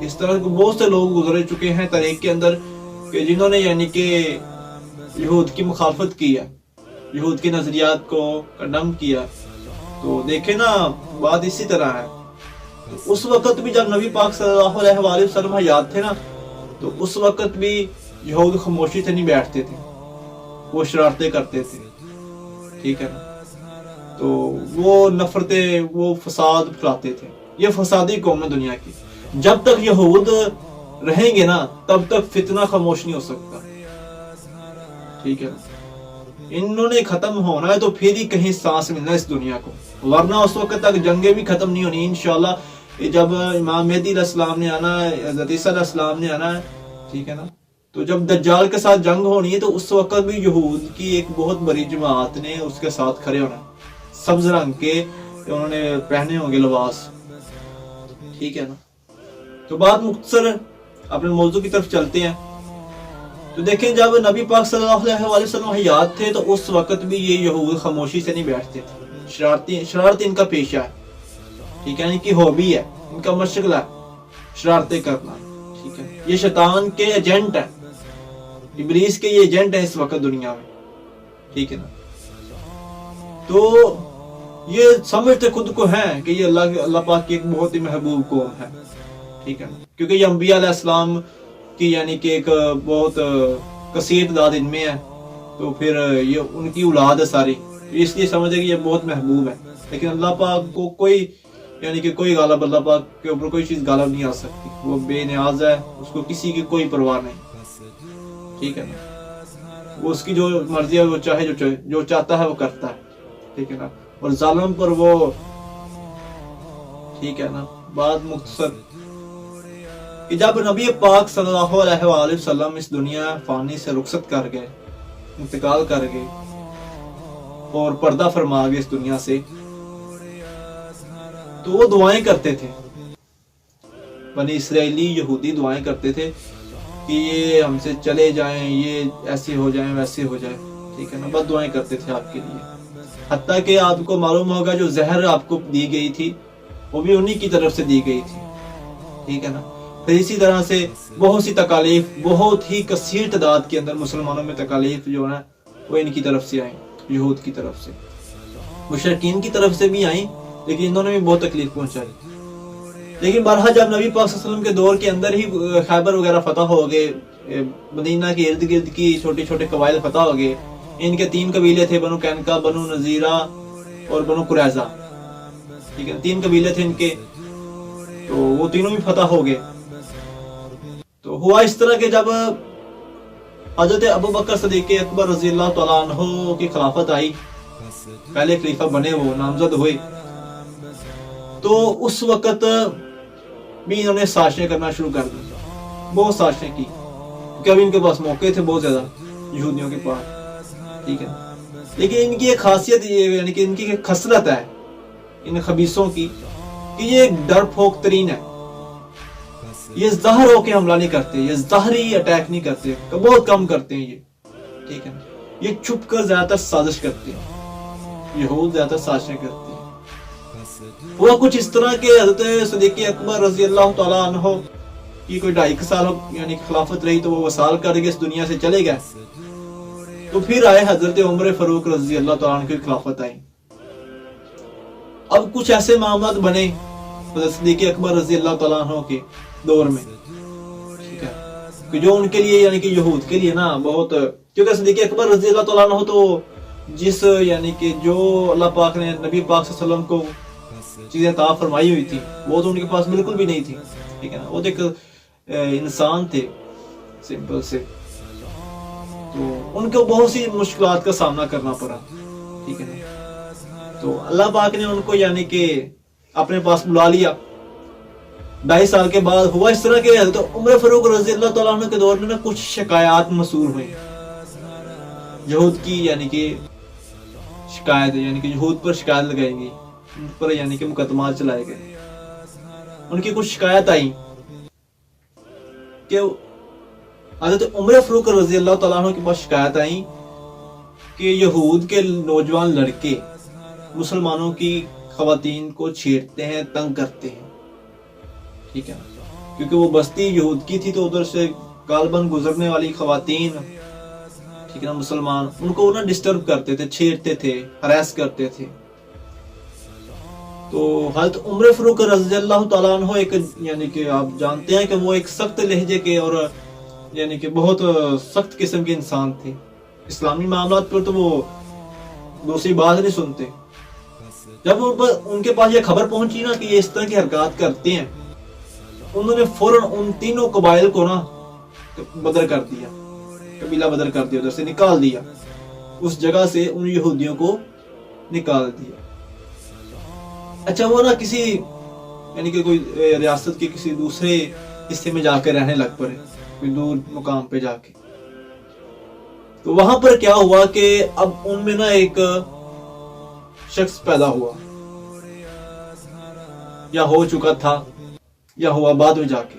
اس طرح کے بہت سے لوگ گزرے چکے ہیں تاریخ کے اندر کہ جنہوں نے یعنی کہ یہود کی مخالفت کی ہے، یہود کے نظریات کو کنڈم کیا. تو دیکھیں نا بات اسی طرح ہے. اس وقت بھی جب نبی پاک صلی اللہ علیہ وآلہ وسلم حیات تھے نا، تو اس وقت بھی یہود خاموشی سے نہیں بیٹھتے تھے، وہ شرارتیں کرتے تھے. ٹھیک ہے نا. تو وہ نفرتیں، وہ فساد پھیلاتے تھے. یہ فسادی قوم ہے دنیا کی. جب تک یہود رہیں گے نا تب تک فتنہ خاموش نہیں ہو سکتا. ٹھیک ہے نا. انہوں نے ختم ہونا ہے تو پھر ہی کہیں سانس ملنا ہے اس دنیا کو، ورنہ اس وقت تک جنگیں بھی ختم نہیں ہونی انشاءاللہ. جب امام مہدی علیہ السلام نے آنا ہے، حضرت عیسیٰ علیہ السلام نے آنا ہے، ٹھیک ہے نا، تو جب دجال کے ساتھ جنگ ہونی ہے تو اس وقت بھی یہود کی ایک بہت بڑی جماعت نے اس کے ساتھ کھڑے ہونا ہے. سبز رنگ کے انہوں نے پہنے ہوں گے لباس. ٹھیک ہے نا. تو بات مختصر اپنے موضوع کی طرف چلتے ہیں. تو دیکھیں جب نبی پاک صلی اللہ علیہ وآلہ وسلم حیات تھے تو اس وقت بھی یہ یہود خاموشی سے نہیں بیٹھتے تھے. شرارتی ان کا پیشہ ہے. ٹھیک ہے، ان کی ہابی ہے، ان کا مشغلہ ہے شرارتیں کرنا. ٹھیک ہے. یہ شیطان کے ایجنٹ ہیں، ابلیس کے یہ ایجنٹ ہیں اس وقت دنیا میں. ٹھیک ہے نا. تو یہ سمجھتے خود کو ہیں کہ یہ اللہ پاک کی ایک بہت ہی محبوب قوم ہے. ٹھیک ہے نا. کیونکہ یہ انبیاء علیہ السلام کی یعنی کہ ایک بہت کثیر تعداد ان میں ہے، تو پھر یہ ان کی اولاد ہے ساری، اس لیے سمجھے کہ یہ بہت محبوب ہے. لیکن اللہ پاک کو کوئی یعنی کہ کوئی غالب، اللہ پاک کے اوپر کوئی چیز غالب نہیں آ سکتی. وہ بے نیاز ہے، اس کو کسی کی کوئی پرواہ نہیں. ٹھیک ہے نا. وہ اس کی جو مرضی ہے وہ چاہے جو چاہتا ہے وہ کرتا ہے. ٹھیک ہے نا. اور ظالم پر وہ، ٹھیک ہے نا. بات مختصر کہ جب نبی پاک صلی اللہ علیہ وآلہ وسلم اس دنیا فانی سے رخصت کر گئے، انتقال کر گئے اور پردہ فرما گئے اس دنیا سے، تو وہ دعائیں کرتے تھے. بنی اسرائیلی یہودی دعائیں کرتے تھے کہ یہ ہم سے چلے جائیں، یہ ایسے ہو جائیں ویسے ہو جائیں. ٹھیک ہے نا. بد دعائیں کرتے تھے آپ کے لیے. حتیٰ کہ آپ کو معلوم ہوگا جو زہر آپ کو دی گئی تھی وہ بھی انہی کی طرف سے دی گئی تھی. ٹھیک ہے نا. پھر اسی طرح سے بہت سی تکالیف، بہت ہی کثیر تعداد کے اندر مسلمانوں میں تکالیف جو ہے وہ ان کی طرف سے آئیں، یہود کی طرف سے. مشرکین کی طرف سے بھی آئیں لیکن انہوں نے بھی بہت تکلیف پہنچائی. لیکن بہرحال جب نبی پاک صلی اللہ علیہ وسلم کے دور کے اندر ہی خیبر وغیرہ فتح ہو گئے، مدینہ کے ارد گرد کی چھوٹے چھوٹے قبائل فتح ہو گئے. ان کے 3 قبیلے تھے، بنو قینقاع، بنو نذیرہ اور بنو قریظہ. ٹھیک ہے. 3 قبیلے تھے ان کے، تو وہ تینوں بھی فتح ہو گئے. تو ہوا اس طرح کہ جب حضرت ابوبکر صدیق اکبر رضی اللہ تعالیٰ عنہ کی خلافت آئی، پہلے خلیفہ بنے، وہ نامزد ہوئے، تو اس وقت بھی انہوں نے سازشیں کرنا شروع کر دی. بہت سازشیں کی کیونکہ ابھی ان کے پاس موقع تھے بہت زیادہ یہودیوں کے پاس. ٹھیک ہے. لیکن ان کی ایک خاصیت یعنی کہ ان کی ایک خصلت ہے ان خبیثوں کی کہ یہ ڈر پھونک ترین ہے. یہ ظاہر ہو کے حملہ نہیں کرتے، یہ ظاہری اٹیک نہیں کرتے، بہت کم کرتے ہیں یہ. ٹھیک ہے. یہ چھپ کر زیادہ تر سازش کرتے ہیں، یہود زیادہ تر سازشیں کرتے ہیں. ہوا کچھ اس طرح کہ حضرت صدیق اکبر رضی اللہ تعالیٰ عنہ کی کوئی 2.5 سال یعنی خلافت رہی تو وہ وصال کر کے اس دنیا سے چلے گئے. تو پھر آئے حضرت عمر فاروق رضی اللہ تعالیٰ عنہ کی خلافت آئی. اب کچھ ایسے معاملات بنے حضرت صدیق اکبر رضی اللہ تعالیٰ عنہ کے دور میں، ٹھیک ہے، کہ جو ان کے لیے یعنی کہ یہود کے لیے نا بہت، کیونکہ صدیق اکبر رضی اللہ تعالیٰ عنہ تو جس یعنی کہ جو اللہ پاک نے نبی پاک صلی اللہ علیہ وسلم کو چیزیں عطا فرمائی ہوئی تھی وہ تو ان کے پاس بالکل بھی نہیں تھی. ٹھیک ہے نا. وہ ایک انسان تھے سمپل سے، تو ان کو بہت سی مشکلات کا سامنا کرنا پڑا. ٹھیک ہے نا. تو اللہ پاک نے ان کو یعنی کہ اپنے پاس بلا لیا. 2.5 سال کے بعد ہوا اس طرح کہ حضرت عمر فاروق رضی اللہ تعالیٰ عنہ کے دور میں نا کچھ شکایات موصول ہوئی یہود کی، یعنی کہ شکایت، یعنی کہ یہود پر شکایت لگائی گئی، ان پر یعنی کہ مقدمات چلائے گئے. ان کی کچھ شکایت آئی کہ حضرت عمر فاروق رضی اللہ تعالیٰ عنہ کے پاس شکایت آئی کہ یہود کے نوجوان لڑکے مسلمانوں کی خواتین کو چھیڑتے ہیں، تنگ کرتے ہیں. ٹھیک ہے. کیونکہ وہ بستی یہود کی تھی، تو ادھر سے غالباً گزرنے والی خواتین، ٹھیک ہے نا، مسلمان، ان کو نا ڈسٹرب کرتے تھے، چھیڑتے تھے، ہراس کرتے تھے. تو حضرت عمر فاروق رضی اللہ تعالیٰ عنہ ایک، یعنی کہ آپ جانتے ہیں کہ وہ ایک سخت لہجے کے اور یعنی کہ بہت سخت قسم کے انسان تھے. اسلامی معاملات پر تو وہ دوسری بات نہیں سنتے. جب ان کے پاس یہ خبر پہنچی نا کہ یہ اس طرح کی حرکات کرتے ہیں، انہوں نے فوراً ان تینوں قبائل کو نا بدر کر دیا، قبیلہ بدر کر دیا، ادھر سے نکال دیا، اس جگہ سے ان یہودیوں کو نکال دیا. اچھا وہ نا کسی یعنی کہ کوئی ریاست کے کسی دوسرے حصے میں جا کے رہنے لگ پڑے، کوئی دور مقام پہ جا کے. تو وہاں پر کیا ہوا کہ اب ان میں نا ایک شخص پیدا ہوا، یا ہو چکا تھا یا ہوا بعد میں جا کے.